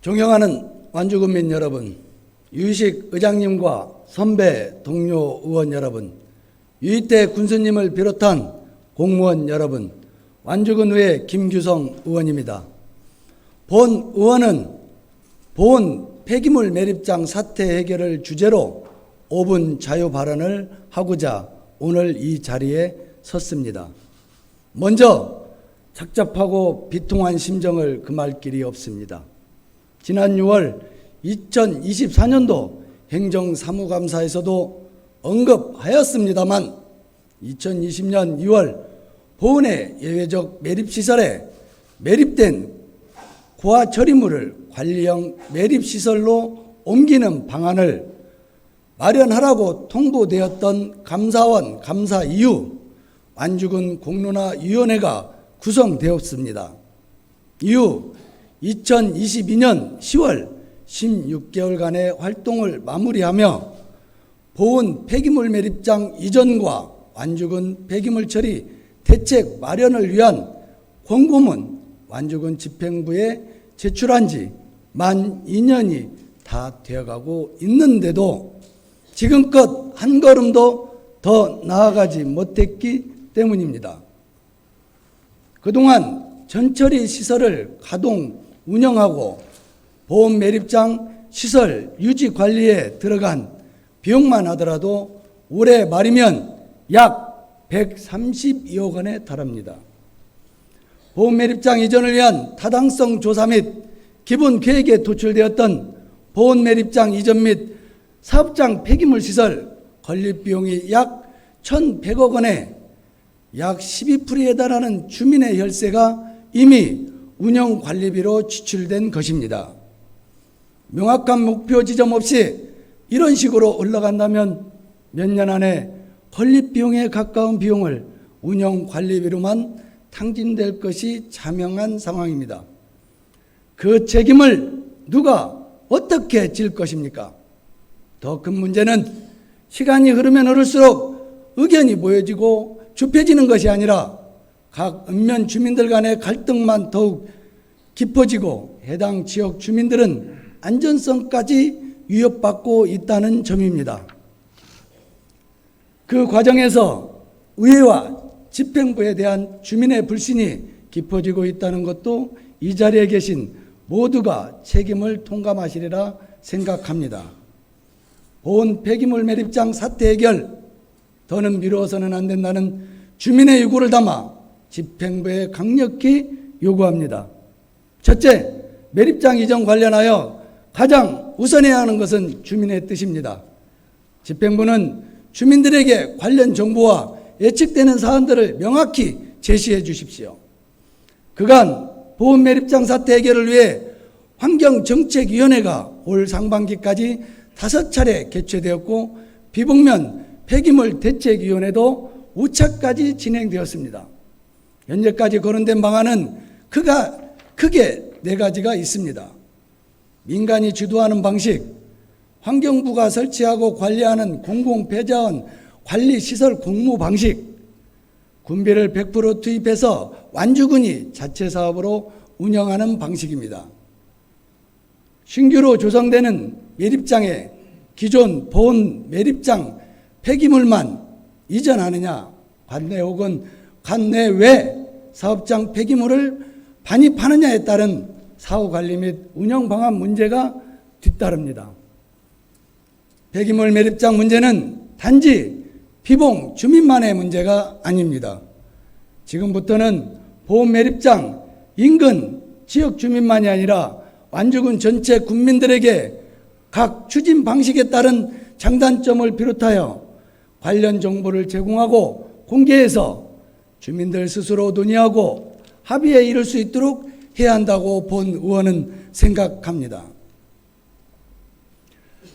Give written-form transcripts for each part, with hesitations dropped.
존경하는 완주군민 여러분, 유희식 의장님과 선배 동료 의원 여러분, 유희태 군수님을 비롯한 공무원 여러분, 완주군의회 김규성 의원입니다. 본 의원은 본 폐기물 매립장 사태 해결을 주제로 5분 자유 발언을 하고자 오늘 이 자리에 섰습니다. 먼저 착잡하고 비통한 심정을 금할 길이 없습니다. 지난 6월 2024년도 행정사무감사에서도 언급하였습니다만 2020년 2월 보은의 예외적 매립시설에 매립된 고화 처리물을 관리형 매립시설로 옮기는 방안을 마련하라고 통보되었던 감사원 감사 이후 완주군 공론화위원회가 구성되었습니다. 이후 2022년 10월 16개월간의 활동을 마무리하며 보은 폐기물 매립장 이전과 완주군 폐기물 처리 대책 마련을 위한 권고문 완주군 집행부에 제출한 지 만 2년이 다 되어가고 있는데도 지금껏 한 걸음도 더 나아가지 못했기 때문입니다. 그동안 전처리 시설을 가동 운영하고 보온 매립장 시설 유지 관리에 들어간 비용만 하더라도 올해 말이면 약 132억 원에 달합니다. 보온 매립장 이전을 위한 타당성 조사 및 기본 계획에 도출되었던 보온 매립장 이전 및 사업장 폐기물 시설 건립 비용이 약 1,100억 원에 약 12%에 달하는 주민의 혈세가 이미 운영 관리비로 지출된 것입니다. 명확한 목표 지점 없이 이런 식으로 올라간다면 몇 년 안에 건립 비용에 가까운 비용을 운영 관리비로만 탕진될 것이 자명한 상황입니다. 그 책임을 누가 어떻게 질 것입니까? 더 큰 문제는 시간이 흐르면 흐를수록 의견이 모여지고 좁혀지는 것이 아니라 각 읍면 주민들 간의 갈등만 더욱 깊어지고 해당 지역 주민들은 안전성까지 위협받고 있다는 점입니다. 그 과정에서 의회와 집행부에 대한 주민의 불신이 깊어지고 있다는 것도 이 자리에 계신 모두가 책임을 통감하시리라 생각합니다. 보온 폐기물 매립장 사태 해결, 더는 미루어서는 안 된다는 주민의 요구를 담아 집행부에 강력히 요구합니다. 첫째, 매립장 이전 관련하여 가장 우선해야 하는 것은 주민의 뜻입니다. 집행부는 주민들에게 관련 정보와 예측되는 사안들을 명확히 제시해 주십시오. 그간 보온 매립장 사태 해결을 위해 환경정책위원회가 올 상반기까지 5차례 개최되었고 비봉면 폐기물 대책위원회도 5차까지 진행되었습니다. 현재까지 거론된 방안은 크게 4가지가 있습니다. 민간이 주도하는 방식, 환경부가 설치하고 관리하는 공공폐자원 관리시설 공모 방식, 군비를 100% 투입해서 완주군이 자체 사업으로 운영하는 방식입니다. 신규로 조성되는 매립장에 기존 보온 매립장 폐기물만 이전하느냐, 관내 혹은 관내 외 사업장 폐기물을 반입하느냐에 따른 사후관리 및 운영 방안 문제가 뒤따릅니다. 폐기물 매립장 문제는 단지 비봉 주민만의 문제가 아닙니다. 지금부터는 보온 매립장 인근 지역 주민만이 아니라 완주군 전체 군민들에게 각 추진 방식에 따른 장단점을 비롯하여 관련 정보를 제공하고 공개해서 주민들 스스로 논의하고 합의에 이를 수 있도록 해야 한다고 본 의원은 생각합니다.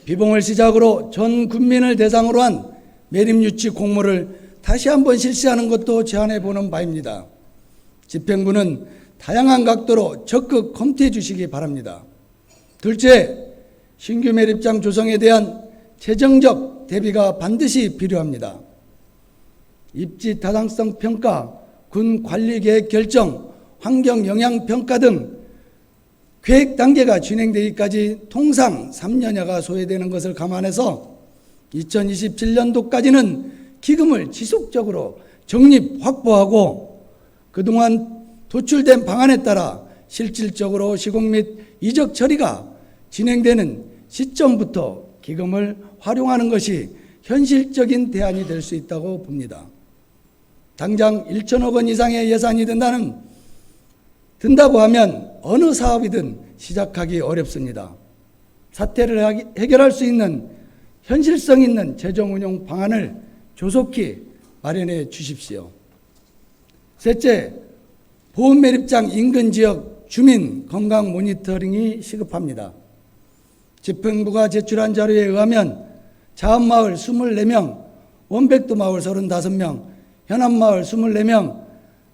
비봉을 시작으로 전 군민을 대상으로 한 매립유치 공모를 다시 한번 실시하는 것도 제안해 보는 바입니다. 집행부는 다양한 각도로 적극 검토해 주시기 바랍니다. 둘째, 신규 매립장 조성에 대한 재정적 대비가 반드시 필요합니다. 입지 타당성 평가, 군 관리계획 결정, 환경영향평가 등 계획 단계가 진행되기까지 통상 3년여가 소요되는 것을 감안해서 2027년도까지는 기금을 지속적으로 적립 확보하고 그동안 도출된 방안에 따라 실질적으로 시공 및 이적 처리가 진행되는 시점부터 기금을 활용하는 것이 현실적인 대안이 될 수 있다고 봅니다. 당장 1천억 원 이상의 예산이 든다고 하면 어느 사업이든 시작하기 어렵습니다. 사태를 해결할 수 있는 현실성 있는 재정운용 방안을 조속히 마련해 주십시오. 셋째, 보험매립장 인근 지역 주민 건강 모니터링이 시급합니다. 집행부가 제출한 자료에 의하면 자합마을 24명, 원백도 마을 35명, 현암마을 24명,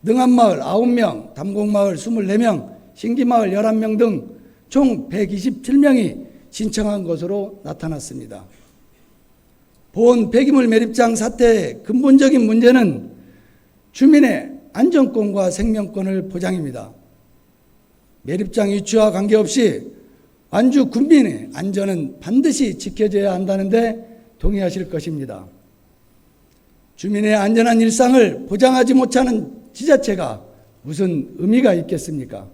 능암마을 9명, 담곡마을 24명, 신기마을 11명 등 총 127명이 신청한 것으로 나타났습니다. 보온 폐기물 매립장 사태의 근본적인 문제는 주민의 안전권과 생명권을 보장입니다. 매립장 유치와 관계없이 완주 군민의 안전은 반드시 지켜져야 한다는데 동의하실 것입니다. 주민의 안전한 일상을 보장하지 못하는 지자체가 무슨 의미가 있겠습니까?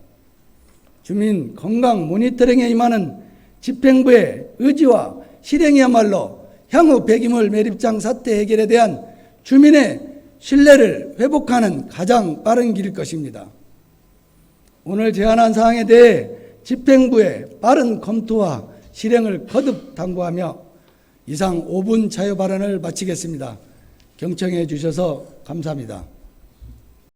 주민 건강 모니터링에 임하는 집행부의 의지와 실행이야말로 향후 폐기물 매립장 사태 해결에 대한 주민의 신뢰를 회복하는 가장 빠른 길일 것입니다. 오늘 제안한 사항에 대해 집행부의 빠른 검토와 실행을 거듭 당부하며 이상 5분 자유 발언을 마치겠습니다. 경청해 주셔서 감사합니다.